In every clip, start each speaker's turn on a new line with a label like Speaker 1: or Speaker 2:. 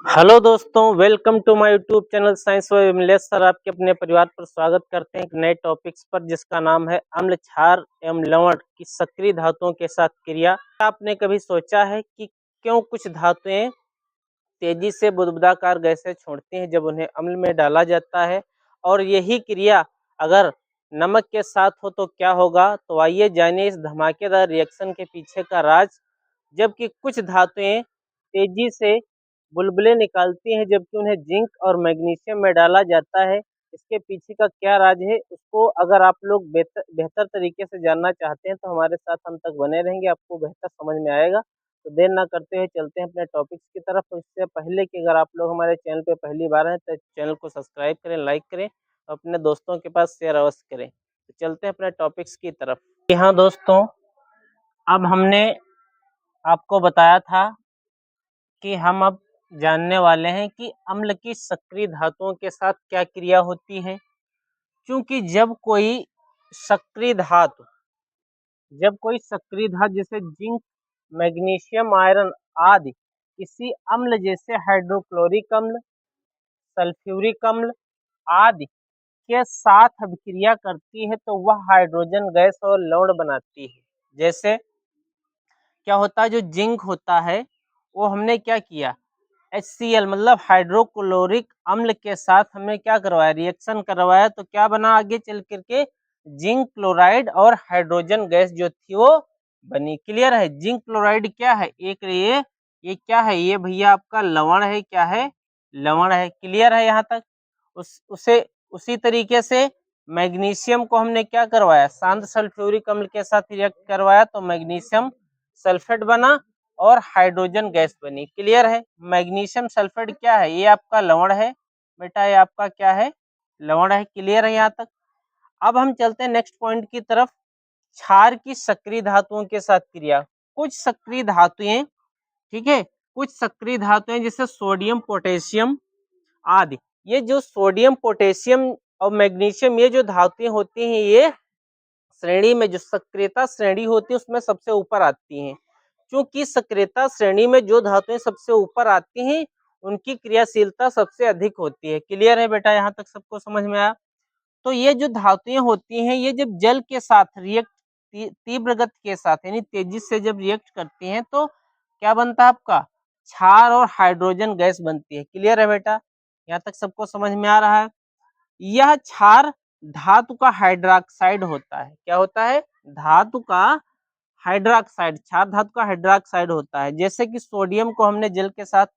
Speaker 1: Hello दोस्तों, welcome to my YouTube channel science व Vimlesh sir. आपके अपने परिवार पर स्वागत करते हैं एक नए टॉपिक्स पर, जिसका नाम है अम्ल, क्षार एवं लवण की सक्रिय धातुओं के साथ क्रिया। आपने कभी सोचा है कि क्यों कुछ धातुएं तेजी से बुदबुदाकार गैसें छोड़ती हैं जब उन्हें अम्ल में डाला जाता है, और यही क्रिया अगर नमक के साथ हो तो क्या होगा? तो आइए जानिए इस धमाकेदार रिएक्शन के पीछे का राज। जबकि कुछ धातुएं तेजी से बुलबुले निकालती हैं जबकि उन्हें जिंक और मैग्नीशियम में डाला जाता है, इसके पीछे का क्या राज है, उसको अगर आप लोग बेहतर बेहतर तरीके से जानना चाहते हैं तो हमारे साथ अंत तक बने रहेंगे, आपको बेहतर समझ में आएगा। तो देर ना करते हुए चलते हैं अपने टॉपिक्स की तरफ। तो इससे पहले कि अगर आप लोग हमारे चैनल पे पहली बार हैं तो चैनल को सब्सक्राइब करें, लाइक करें और अपने दोस्तों के पास शेयर अवश्य करें। तो चलते हैं अपने टॉपिक्स की तरफ। जी हाँ दोस्तों, अब हमने आपको बताया था कि हम अब जानने वाले हैं कि अम्ल की सक्रिय धातुओं के साथ क्या क्रिया होती है। क्योंकि जब कोई सक्रिय धातु जैसे जिंक, मैग्नीशियम, आयरन आदि किसी अम्ल जैसे हाइड्रोक्लोरिक अम्ल, सल्फ्यूरिक अम्ल आदि के साथ अभिक्रिया करती है तो वह हाइड्रोजन गैस और लवण बनाती है। जैसे क्या होता है, जो जिंक होता है वो हमने क्या किया, HCl मतलब हाइड्रोक्लोरिक अम्ल के साथ हमने क्या करवाया, रिएक्शन करवाया, तो क्या बना आगे चल करके, जिंक क्लोराइड और हाइड्रोजन गैस जो थी वो बनी। क्लियर है? जिंक क्लोराइड क्या है, एक ये क्या है, ये भैया आपका लवण है। क्या है? लवण है। क्लियर है यहाँ तक? उसी तरीके से मैग्नीशियम को हमने क्या करवाया, शांत सल्फ्यूरिक अम्ल के साथ रिएक्ट करवाया तो मैग्नीशियम सल्फेट बना और हाइड्रोजन गैस बनी। क्लियर है? मैग्नीशियम सल्फेट क्या है, ये आपका लवण है बेटा, ये आपका क्या है, लवण है। क्लियर है यहाँ तक? अब हम चलते हैं नेक्स्ट पॉइंट की तरफ, क्षार की सक्रिय धातुओं के साथ क्रिया। कुछ सक्रिय धातुएं, ठीक है, कुछ सक्रिय धातुएं जैसे सोडियम, पोटेशियम आदि, ये जो सोडियम, पोटेशियम और मैग्नीशियम, ये जो धातुएं होती हैं, ये श्रेणी में जो सक्रियता श्रेणी होती है उसमें सबसे ऊपर आती हैं। क्योंकि सक्रियता श्रेणी में जो धातुएं सबसे ऊपर आती हैं उनकी क्रियाशीलता सबसे अधिक होती है। क्लियर है बेटा? यहाँ तक सबको समझ में आया? तो ये जो धातुएं होती हैं, ये जब जल के साथ रिएक्ट, तीव्र गति के साथ यानी तेजी से जब रिएक्ट करती हैं तो क्या बनता है आपका, क्षार और हाइड्रोजन गैस बनती है। क्लियर है बेटा? यहाँ तक सबको समझ में आ रहा है? यह क्षार धातु का हाइड्रोक्साइड होता है। क्या होता है? धातु का हाइड्रोक्साइड, क्षार धातु का हाइड्रोक्साइड होता है। जैसे कि सोडियम को हमने जल के साथ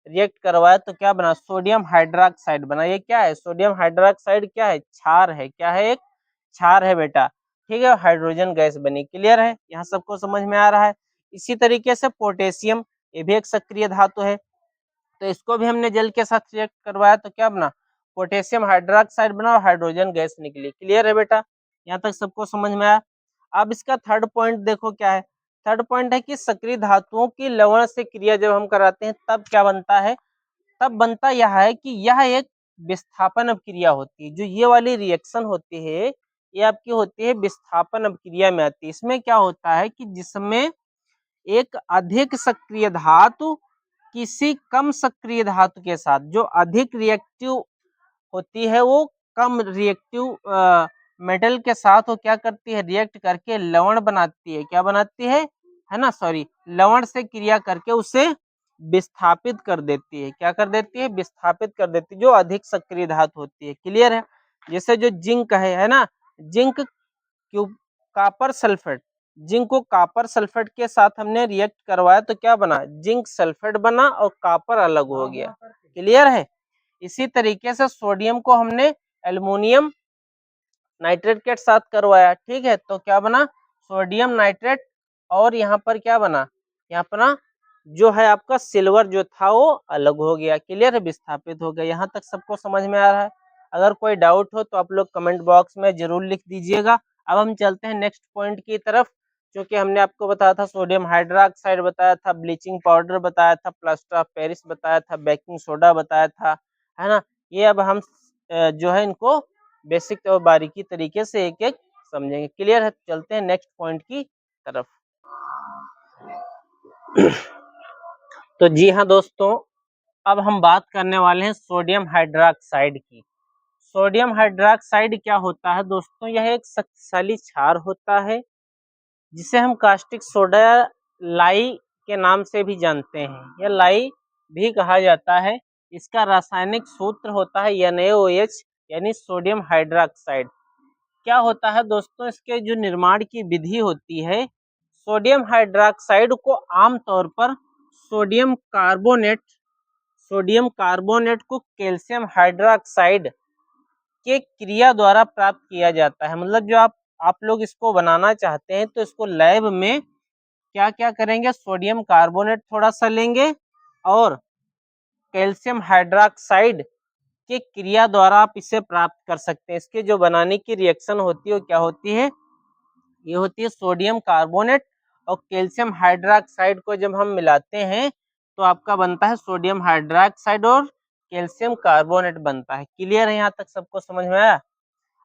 Speaker 1: रिएक्ट करवाया तो क्या बना, सोडियम हाइड्रोक्साइड बना। ये क्या है, सोडियम हाइड्रोक्साइड क्या है, क्षार है। क्या है? एक क्षार है बेटा। ठीक है, हाइड्रोजन गैस बनी। क्लियर है? यहाँ सबको समझ में आ रहा है? इसी तरीके से पोटेशियम, ये भी एक सक्रिय धातु है, तो इसको भी हमने जल के साथ रिएक्ट करवाया तो क्या बना, पोटेशियम हाइड्रोक्साइड बना और हाइड्रोजन गैस निकली। क्लियर है बेटा? यहाँ तक सबको समझ में आया? अब इसका थर्ड पॉइंट देखो क्या है। थर्ड पॉइंट है कि सक्रिय धातुओं की लवण से क्रिया जब हम कराते हैं तब क्या बनता है, तब बनता यह है कि यह एक विस्थापन अभिक्रिया होती है। जो ये वाली रिएक्शन होती है ये आपकी होती है विस्थापन अभिक्रिया में आती है। इसमें क्या होता है कि जिसमें एक अधिक सक्रिय धातु किसी कम सक्रिय धातु के साथ, जो अधिक रिएक्टिव होती है वो कम रिएक्टिव मेटल के साथ वो क्या करती है, रिएक्ट करके लवण बनाती है। क्या बनाती है ना, सॉरी, लवण से क्रिया करके उसे विस्थापित कर देती है। क्या कर देती है? विस्थापित कर देती है, जो अधिक सक्रिय धातु होती है। क्लियर है? जैसे जो जिंक है ना, zinc cube copper sulphate, zinc को कॉपर सल्फेट के साथ हमने रिएक्ट करवाया तो क्या बना, जिंक सल्फेट बना और कॉपर अलग हो गया। क्लियर है? इसी तरीके से सोडियम को हमने एल्युमिनियम नाइट्रेट के साथ करवाया, ठीक है, तो क्या बना, सोडियम नाइट्रेट। और यहाँ पर क्या बना, यहाँ पर ना जो है आपका सिल्वर जो था वो अलग हो गया। क्लियर है? विस्थापित हो गया। यहाँ तक सबको समझ में आ रहा है? अगर कोई डाउट हो तो आप लोग कमेंट बॉक्स में जरूर लिख दीजिएगा। अब हम चलते हैं नेक्स्ट पॉइंट की तरफ। क्योंकि हमने आपको बताया था सोडियम हाइड्रोक्साइड बताया था, ब्लीचिंग पाउडर बताया था, प्लास्टर ऑफ पेरिस बताया था, बेकिंग सोडा बताया था, है ना। ये अब हम जो है इनको बेसिक और बारीकी तरीके से एक एक समझेंगे। क्लियर है? चलते हैं नेक्स्ट पॉइंट की तरफ। तो जी हाँ दोस्तों, अब हम बात करने वाले हैं सोडियम हाइड्रोक्साइड की। सोडियम हाइड्रोक्साइड क्या होता है दोस्तों? यह एक शक्तिशाली क्षार होता है जिसे हम कास्टिक सोडा लाई के नाम से भी जानते हैं, या लाई भी कहा जाता है। इसका रासायनिक सूत्र होता है NaOH यानी सोडियम हाइड्रोक्साइड। क्या होता है दोस्तों? इसके जो निर्माण की विधि होती है, सोडियम हाइड्रोक्साइड को आमतौर पर सोडियम कार्बोनेट सोडियम कार्बोनेट को कैल्शियम हाइड्रोक्साइड के क्रिया द्वारा प्राप्त किया जाता है। मतलब जो आप लोग इसको बनाना चाहते हैं तो इसको लैब में क्या क्या करेंगे? सोडियम कार्बोनेट थोड़ा सा लेंगे और कैल्शियम हाइड्रोक्साइड के क्रिया द्वारा आप इसे प्राप्त कर सकते हैं। इसके जो बनाने की रिएक्शन होती है वो क्या होती है? ये होती है सोडियम कार्बोनेट और कैल्शियम हाइड्रोक्साइड को जब हम मिलाते हैं तो आपका बनता है सोडियम हाइड्रोक्साइड और कैल्शियम कार्बोनेट बनता है। क्लियर है? यहाँ तक सबको समझ में आया?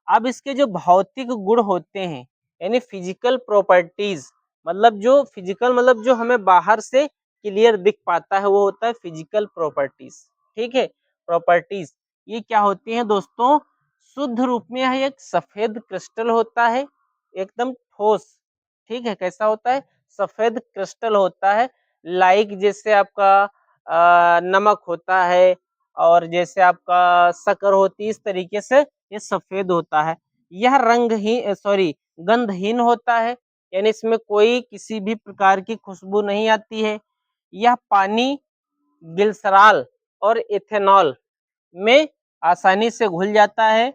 Speaker 1: अब इसके जो भौतिक गुण होते हैं यानी फिजिकल प्रॉपर्टीज, मतलब जो हमें बाहर से क्लियर दिख पाता है वो होता है फिजिकल प्रॉपर्टीज। ठीक है, प्रॉपर्टीज ये क्या होती हैं दोस्तों? शुद्ध रूप में यह एक सफेद क्रिस्टल होता है, एकदम ठोस। ठीक है, कैसा होता है? सफेद क्रिस्टल होता है। लाइक जैसे आपका नमक होता है और जैसे आपका शक्कर होती है, इस तरीके से ये सफेद होता है। यह गंधहीन होता है, यानी इसमें कोई किसी भी प्रकार की खुशबू नहीं आती है। यह पानी, ग्लिसरॉल और इथेनॉल में आसानी से घुल जाता है।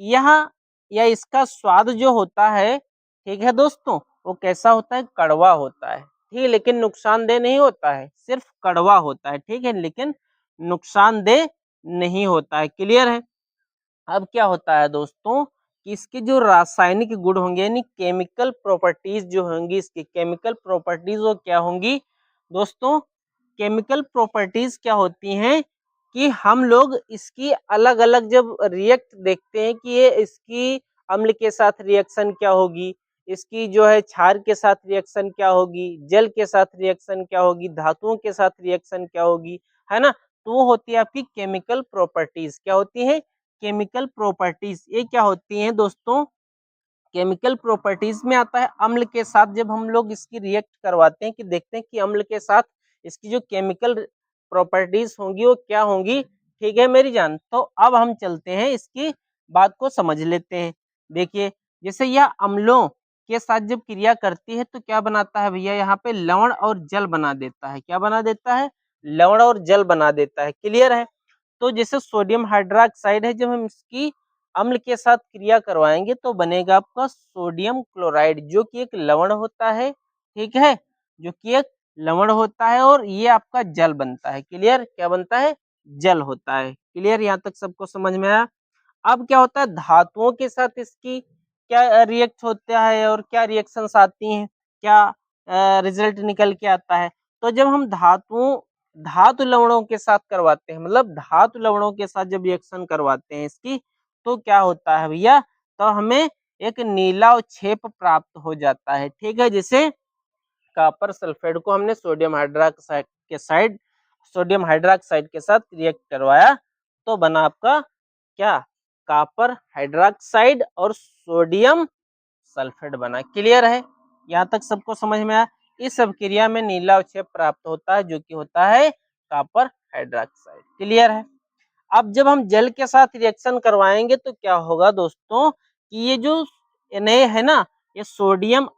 Speaker 1: यह या इसका स्वाद जो होता है, ठीक है दोस्तों, वो कैसा होता है? कड़वा होता है। ठीक है, लेकिन नुकसानदेह नहीं होता है, सिर्फ कड़वा होता है। ठीक है, लेकिन नुकसानदेह नहीं होता है। क्लियर है? अब क्या होता है दोस्तों कि इसके जो रासायनिक गुण होंगे यानी केमिकल प्रॉपर्टीज जो होंगी, इसकी केमिकल प्रॉपर्टीज वो क्या होंगी दोस्तों? केमिकल प्रॉपर्टीज क्या होती हैं कि हम लोग इसकी अलग अलग जब रिएक्ट देखते हैं कि ये इसकी अम्ल के साथ रिएक्शन क्या होगी, इसकी जो है क्षार के साथ रिएक्शन क्या होगी, जल के साथ रिएक्शन क्या होगी, धातुओं के साथ रिएक्शन क्या होगी, है ना? तो वो होती है आपकी केमिकल प्रॉपर्टीज। क्या होती है? Chemical properties. ये क्या होती हैं दोस्तों? केमिकल प्रॉपर्टीज में आता है अम्ल के साथ जब हम लोग इसकी रिएक्ट करवाते हैं कि देखते हैं कि अम्ल के साथ इसकी जो केमिकल प्रॉपर्टीज होंगी वो क्या होंगी। ठीक है मेरी जान, तो अब हम चलते हैं इसकी बात को समझ लेते हैं। देखिए, जैसे यह अम्लों के साथ जब क्रिया करती है तो क्या बनाता है भैया? यहाँ पे लवण और जल बना देता है। क्या बना देता है? लवण और जल बना देता है। क्लियर है? तो जैसे सोडियम हाइड्रोक्साइड है, जब हम इसकी अम्ल के साथ क्रिया करवाएंगे तो बनेगा आपका सोडियम क्लोराइड, जो कि एक लवण होता है। ठीक है, जो कि एक लवण होता है और ये आपका जल बनता है। क्लियर? क्या बनता है? जल होता है। क्लियर? यहाँ तक सबको समझ में आया? अब क्या होता है धातुओं के साथ इसकी क्या रिएक्ट होता है और क्या रिएक्शंस आती हैं, क्या रिजल्ट निकल के आता है? तो जब हम धातु लवणों के साथ करवाते हैं, मतलब धातु लवणों के साथ जब रिएक्शन करवाते हैं इसकी, तो क्या होता है भैया? तो हमें एक नीला अवक्षेप प्राप्त हो जाता है। ठीक है, जैसे कॉपर सल्फेट को हमने सोडियम हाइड्रोक्साइड के साथ रिएक्ट करवाया तो बना आपका क्या? कॉपर हाइड्रोक्साइड और सोडियम सल्फेट बना। क्लियर है? यहाँ तक सबको समझ में आया? इस सब क्रिया में नीला अवक्षेप प्राप्त होता है जो कि होता है कॉपर हाइड्रोक्साइड। क्लियर है? अब जब हम जल के साथ रिएक्शन करवाएंगे तो क्या होगा दोस्तों कि ये जो Na है ना, ये सोडियम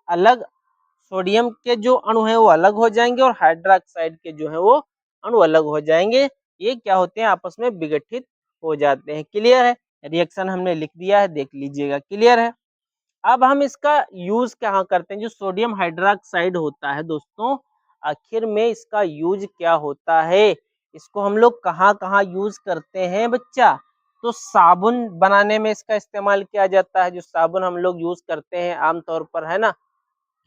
Speaker 1: के जो अणु है वो अलग हो जाएंगे और हाइड्रोक्साइड के जो है वो अणु अलग हो जाएंगे। ये क्या होते हैं? आपस में विघटित हो जाते हैं। क्लियर है? रिएक्शन हमने लिख दिया है, देख लीजिएगा। क्लियर है? अब हम इसका यूज कहाँ करते हैं? जो सोडियम हाइड्रोक्साइड होता है दोस्तों, आखिर में इसका यूज क्या होता है? इसको हम लोग कहाँ कहाँ यूज करते हैं बच्चा? तो साबुन बनाने में इसका इस्तेमाल किया जाता है। जो साबुन हम लोग यूज करते हैं आमतौर पर, है ना,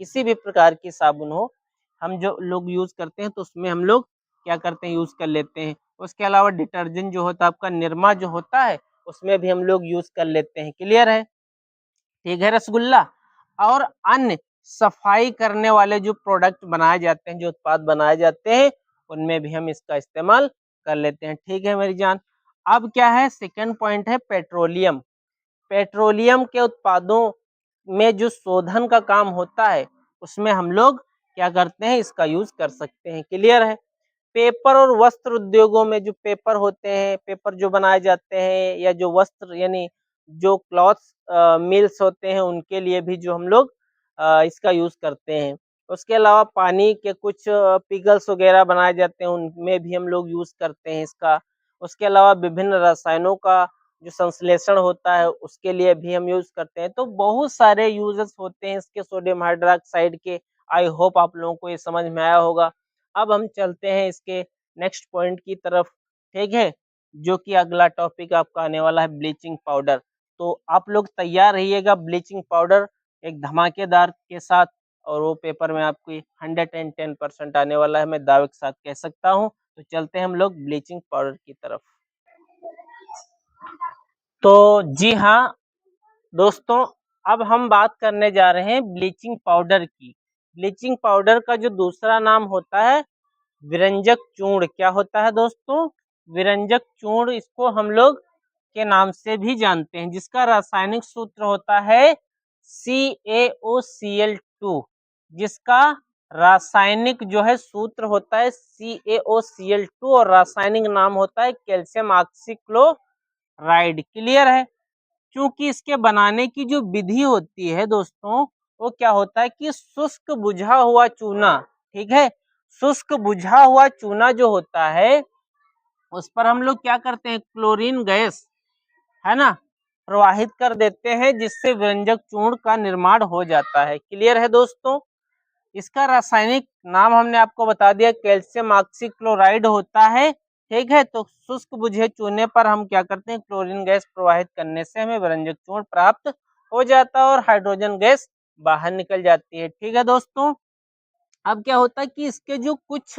Speaker 1: किसी भी प्रकार की साबुन हो, हम जो लोग यूज करते हैं तो उसमें हम लोग क्या करते हैं? यूज कर लेते हैं। उसके अलावा डिटर्जेंट जो होता है आपका, निरमा जो होता है, उसमें भी हम लोग यूज कर लेते हैं। क्लियर है? ठीक है, रसगुल्ला और अन्य सफाई करने वाले जो प्रोडक्ट बनाए जाते हैं, जो उत्पाद बनाए जाते हैं, उनमें भी हम इसका इस्तेमाल कर लेते हैं। ठीक है मेरी जान। अब क्या है, सेकंड पॉइंट है पेट्रोलियम। पेट्रोलियम के उत्पादों में जो शोधन का काम होता है, उसमें हम लोग क्या करते हैं, इसका यूज कर सकते हैं। क्लियर है। पेपर और वस्त्र उद्योगों में जो पेपर होते हैं, पेपर जो बनाए जाते हैं, या जो वस्त्र यानी जो क्लॉथ्स मिल्स होते हैं, उनके लिए भी जो हम लोग इसका यूज करते हैं। उसके अलावा पानी के कुछ पिगल्स वगैरह बनाए जाते हैं, उनमें भी हम लोग यूज करते हैं इसका। उसके अलावा विभिन्न रसायनों का जो संश्लेषण होता है, उसके लिए भी हम यूज करते हैं। तो बहुत सारे यूजेस होते हैं इसके सोडियम हाइड्रोक्साइड के। आई होप आप लोगों को ये समझ में आया होगा। अब हम चलते हैं इसके नेक्स्ट पॉइंट की तरफ। ठीक है, जो कि अगला टॉपिक आपका आने वाला है ब्लीचिंग पाउडर। तो आप लोग तैयार रहिएगा ब्लीचिंग पाउडर एक धमाकेदार के साथ, और वो पेपर में आपकी 110% आने वाला है, मैं दावे के साथ कह सकता हूँ। तो चलते हैं हम लोग ब्लीचिंग पाउडर की तरफ। तो जी हाँ दोस्तों, अब हम बात करने जा रहे हैं ब्लीचिंग पाउडर की। ब्लीचिंग पाउडर का जो दूसरा नाम होता है विरंजक चूर्ण। क्या होता है दोस्तों? विरंजक चूर्ण। इसको हम लोग के नाम से भी जानते हैं, जिसका रासायनिक सूत्र होता है CaOCl2। जिसका रासायनिक जो है सूत्र होता है CaOCl2, और रासायनिक नाम होता है कैल्शियम ऑक्सीक्लोराइड। क्लियर है। क्योंकि इसके बनाने की जो विधि होती है दोस्तों, वो क्या होता है कि शुष्क बुझा हुआ चूना, ठीक है, शुष्क बुझा हुआ चूना जो होता है, उस पर हम लोग क्या करते हैं, क्लोरीन गैस है ना, प्रवाहित कर देते हैं, जिससे व्यंजक चूर्ण का निर्माण हो जाता है। क्लियर है दोस्तों। इसका रासायनिक नाम हमने आपको बता दिया, कैल्शियम ऑक्सीक्लोराइड होता है। ठीक है, तो शुष्क बुझे चूने पर हम क्या करते हैं, क्लोरीन गैस प्रवाहित करने से हमें व्यंजक चूर्ण प्राप्त हो जाता है, और हाइड्रोजन गैस बाहर निकल जाती है। ठीक है दोस्तों। अब क्या होता है कि इसके जो कुछ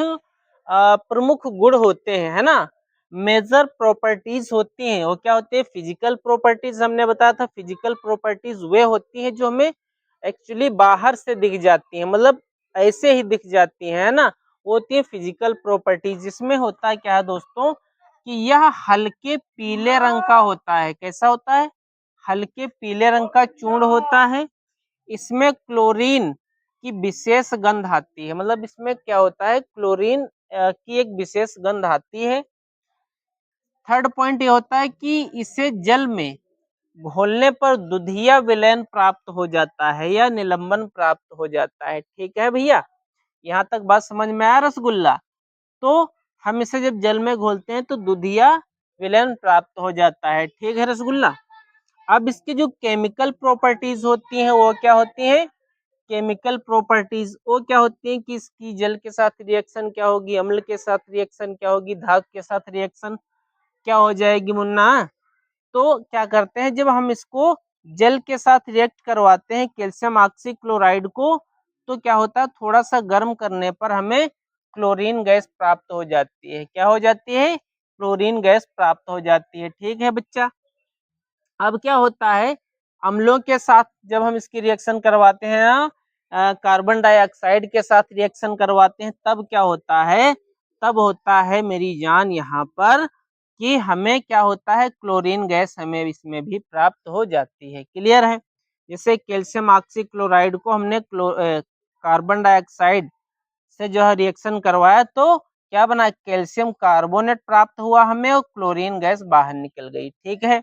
Speaker 1: प्रमुख गुण होते हैं, है ना, मेजर प्रॉपर्टीज होती हैं, वो क्या होते हैं, फिजिकल प्रॉपर्टीज। हमने बताया था फिजिकल प्रॉपर्टीज वे होती हैं जो हमें एक्चुअली बाहर से दिख जाती हैं, मतलब ऐसे ही दिख जाती हैं, है ना, वो होती है फिजिकल प्रॉपर्टीज। जिसमें होता है क्या है दोस्तों, कि यह हल्के पीले रंग का होता है। कैसा होता है? हल्के पीले रंग का चूर्ण होता है। इसमें क्लोरीन की विशेष गंध आती है, मतलब इसमें क्या होता है, क्लोरीन की एक विशेष गंध आती है। थर्ड पॉइंट ये होता है कि इसे जल में घोलने पर दुधिया विलयन प्राप्त हो जाता है, या निलंबन प्राप्त हो जाता है। ठीक है भैया, यहाँ तक बात समझ में आया रसगुल्ला? तो हम इसे जब जल में घोलते हैं तो दुधिया विलयन प्राप्त हो जाता है। ठीक है रसगुल्ला। अब इसकी जो केमिकल प्रॉपर्टीज होती हैं, वो क्या होती हैं, केमिकल प्रॉपर्टीज वो क्या होती हैं कि इसकी जल के साथ रिएक्शन क्या होगी, अम्ल के साथ रिएक्शन क्या होगी, धातु के साथ रिएक्शन क्या हो जाएगी मुन्ना। तो क्या करते हैं, जब हम इसको जल के साथ रिएक्ट करवाते हैं कैल्शियम ऑक्सीक्लोराइड को, तो क्या होता है, थोड़ा सा गर्म करने पर हमें क्लोरीन गैस प्राप्त हो जाती है। क्या हो जाती है? क्लोरीन गैस प्राप्त हो जाती है। ठीक है बच्चा। अब क्या होता है, अम्लों के साथ जब हम इसकी रिएक्शन करवाते हैं ना, कार्बन डाइऑक्साइड के साथ रिएक्शन करवाते हैं, तब क्या होता है, तब होता है मेरी जान यहाँ पर कि हमें क्या होता है, क्लोरीन गैस हमें इसमें भी प्राप्त हो जाती है। क्लियर है। जैसे कैल्शियम ऑक्सीक्लोराइड को हमने कार्बन डाइऑक्साइड से जो है रिएक्शन करवाया, तो क्या बना, कैल्शियम कार्बोनेट प्राप्त हुआ हमें, और क्लोरीन गैस बाहर निकल गई। ठीक है।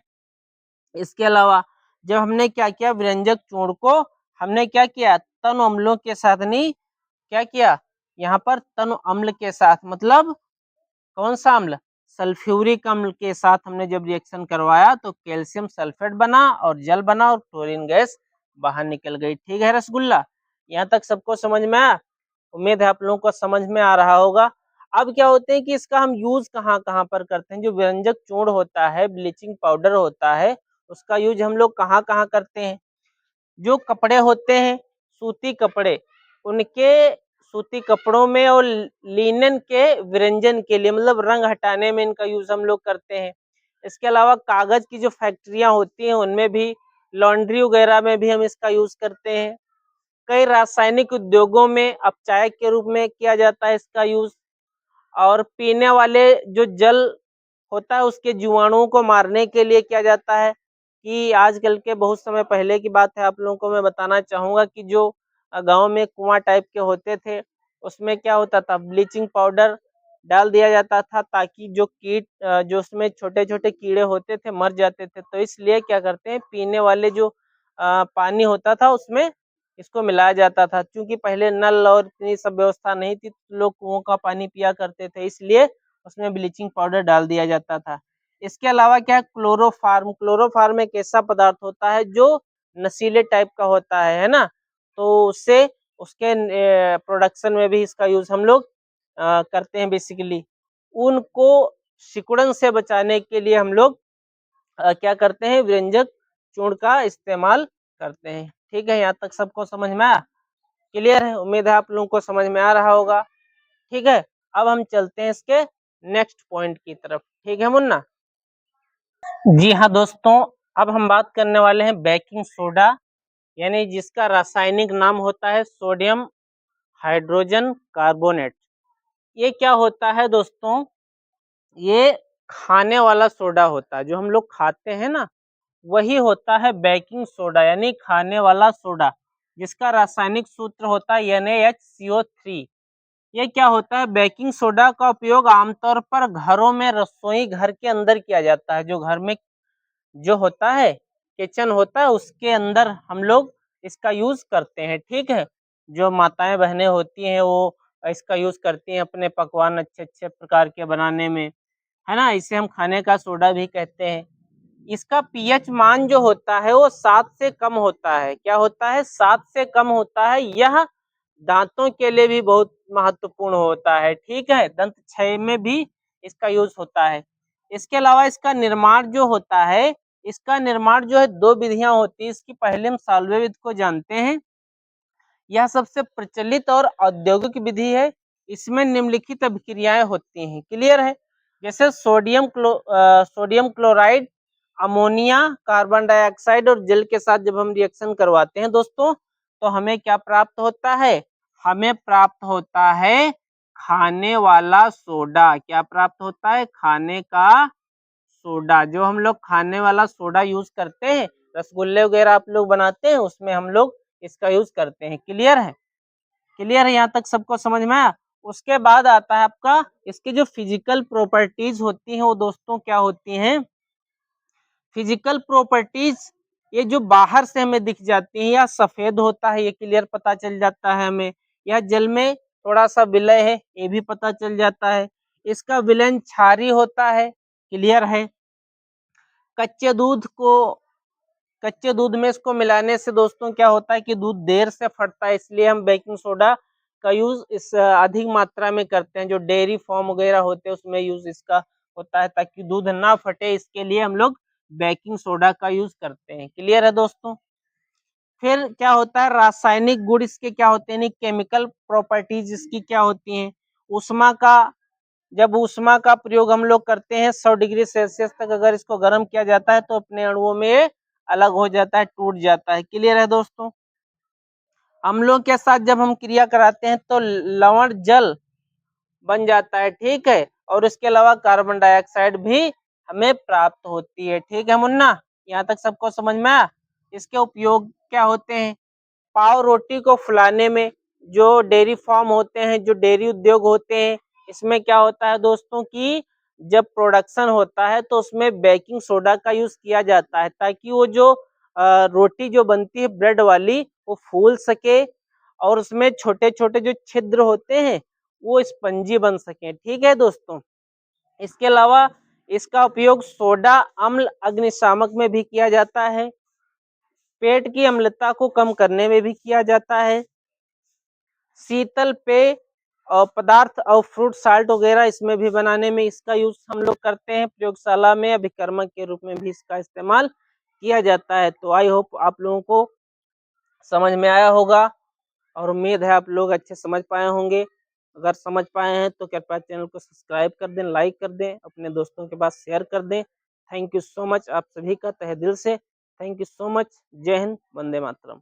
Speaker 1: इसके अलावा जब हमने क्या किया, व्यंजक चूर्ण को हमने क्या किया, तनु अम्लों के साथ नहीं, क्या किया, यहाँ पर तनु अम्ल के साथ, मतलब कौन सा अम्ल, सल्फ्यूरिक अम्ल के साथ हमने जब रिएक्शन करवाया, तो कैल्शियम सल्फेट बना और जल बना, और क्लोरीन गैस बाहर निकल गई। ठीक है रसगुल्ला, यहाँ तक सबको समझ में आया? उम्मीद है आप लोगों को समझ में आ रहा होगा। अब क्या होते हैं कि इसका हम यूज कहाँ कहाँ पर करते हैं, जो व्यंजक चूर्ण होता है, ब्लीचिंग पाउडर होता है, उसका यूज हम लोग कहाँ कहाँ करते हैं, जो कपड़े होते हैं, सूती कपड़े, उनके सूती कपड़ों में, और लिनन के विरंजन के लिए, मतलब रंग हटाने में इनका यूज हम लोग करते हैं। इसके अलावा कागज की जो फैक्ट्रियां होती हैं, उनमें भी, लॉन्ड्री वगैरह में भी हम इसका यूज करते हैं। कई रासायनिक उद्योगों में अपचायक के रूप में किया जाता है इसका यूज। और पीने वाले जो जल होता है उसके जीवाणुओं को मारने के लिए क्या जाता है कि आजकल के बहुत समय पहले की बात है, आप लोगों को मैं बताना चाहूँगा कि जो गाँव में कुआँ टाइप के होते थे, उसमें क्या होता था, ब्लीचिंग पाउडर डाल दिया जाता था ताकि जो कीट जो उसमें छोटे-छोटे कीड़े होते थे मर जाते थे। तो इसलिए क्या करते हैं, पीने वाले जो पानी होता था उसमें इसको मिलाया जाता था। क्योंकि पहले नल और इतनी सब व्यवस्था नहीं थी, तो लोग कुओं का पानी पिया करते थे, इसलिए उसमें ब्लीचिंग पाउडर डाल दिया जाता था। इसके अलावा क्या है, क्लोरोफार्म, क्लोरोफार्म एक ऐसा पदार्थ होता है जो नशीले टाइप का होता है ना? तो उससे उसके प्रोडक्शन में भी इसका यूज़ हम लोग करते हैं बेसिकली। उनको सिकुड़न से बचाने के लिए हम लोग क्या करते हैं, व्यंजक चूर्ण का इस्तेमाल करते हैं। ठीक है, यहाँ तक सबको समझ में आया? क्लियर है? उम्मीद है आप लोगों को समझ में आ रहा होगा। ठीक है, अब हम चलते हैं इसके नेक्स्ट पॉइंट की तरफ। ठीक है मुन्ना? जी हाँ दोस्तों, अब हम बात करने वाले हैं बेकिंग सोडा, यानी जिसका रासायनिक नाम होता है सोडियम हाइड्रोजन कार्बोनेट। ये क्या होता है दोस्तों, ये खाने वाला सोडा होता है, जो हम लोग खाते हैं ना, वही होता है बेकिंग सोडा, यानी खाने वाला सोडा, जिसका रासायनिक सूत्र होता है NaHCO3। ये क्या होता है, बेकिंग सोडा का उपयोग आमतौर पर घरों में, रसोई घर के अंदर किया जाता है। जो घर में जो होता है, किचन होता है, उसके अंदर हम लोग इसका यूज करते हैं। ठीक है, जो माताएं बहनें होती हैं वो इसका यूज करती हैं अपने पकवान अच्छे अच्छे प्रकार के बनाने में, है ना? इसे हम खाने का सोडा भी कहते हैं। इसका पीएच मान जो होता है वो 7 से कम होता है। क्या होता है? 7 से कम होता है। यह दांतों के लिए भी बहुत महत्वपूर्ण होता है। ठीक है, दंत क्षय में भी इसका यूज होता है। इसके अलावा इसका निर्माण जो होता है, इसका निर्माण जो है 2 विधियां होती है इसकी। पहले हम साल्वे विधि को जानते हैं, यह सबसे प्रचलित और औद्योगिक विधि है। इसमें निम्नलिखित अभिक्रियाएं होती हैं। क्लियर है? जैसे sodium chloride, ammonia, carbon dioxide और जल के साथ जब हम रिएक्शन करवाते हैं दोस्तों, तो हमें क्या प्राप्त होता है? हमें प्राप्त होता है खाने वाला सोडा। क्या प्राप्त होता है? खाने का सोडा। जो हम लोग खाने वाला सोडा यूज करते हैं, रसगुल्ले वगैरह आप लोग बनाते हैं, उसमें हम लोग इसका यूज करते हैं। क्लियर है? क्लियर है? यहाँ तक सबको समझ में आया? उसके बाद आता है आपका इसकी जो फिजिकल प्रॉपर्टीज होती हैं, वो दोस्तों क्या होती हैं? फिजिकल प्रॉपर्टीज, ये जो बाहर से हमें दिख जाती है, या सफेद होता है, ये क्लियर पता चल जाता है हमें, या जल में थोड़ा सा विलय है, ये भी पता चल जाता है। इसका विलयन क्षारीय होता है। क्लियर है? कच्चे दूध को कच्चे दूध में इसको मिलाने से दोस्तों क्या होता है कि दूध देर से फटता है, इसलिए हम बेकिंग सोडा का यूज इस अधिक मात्रा में करते हैं। जो डेयरी फार्म वगैरह होते हैं उसमें यूज इसका होता है, ताकि दूध ना फटे, इसके लिए हम लोग बेकिंग सोडा का यूज करते हैं। क्लियर है दोस्तों? फिर क्या होता है, रासायनिक गुण इसके क्या होते हैं, केमिकल प्रॉपर्टीज इसकी क्या होती हैं? उष्मा का जब ऊष्मा का प्रयोग हम लोग करते हैं 100 डिग्री सेल्सियस तक, अगर इसको गर्म किया जाता है तो अपने अणुओं में अलग हो जाता है, टूट जाता है। क्लियर है दोस्तों? अम्लों के साथ जब हम क्रिया कराते हैं तो लवण जल बन जाता है। ठीक है, और इसके अलावा कार्बन डाइऑक्साइड भी हमें प्राप्त होती है। ठीक है मुन्ना? यहाँ तक सबको समझ में आया? इसके उपयोग क्या होते हैं? पाव रोटी को फुलाने में, जो डेयरी फार्म होते हैं, जो डेयरी उद्योग होते हैं, इसमें क्या होता है दोस्तों कि जब प्रोडक्शन होता है तो उसमें बेकिंग सोडा का यूज किया जाता है, ताकि वो जो रोटी जो बनती है ब्रेड वाली, वो फूल सके और उसमें छोटे छोटे जो छिद्र होते हैं वो स्पंजी बन सके। ठीक है दोस्तों? इसके अलावा इसका उपयोग सोडा अम्ल अग्निशामक में भी किया जाता है, पेट की अम्लता को कम करने में भी किया जाता है, शीतल पेय और पदार्थ और फ्रूट साल्ट वगैरह इसमें भी बनाने में इसका यूज हम लोग करते हैं। प्रयोगशाला में अभिकर्मक के रूप में भी इसका इस्तेमाल किया जाता है। तो आई होप आप लोगों को समझ में आया होगा, और उम्मीद है आप लोग अच्छे समझ पाए होंगे। अगर समझ पाए हैं तो कृपया चैनल को सब्सक्राइब कर दें, लाइक कर दें, अपने दोस्तों के पास शेयर कर दें। थैंक यू सो मच, आप सभी का तहे दिल से थैंक यू सो मच। जय हिंद, वंदे मातरम।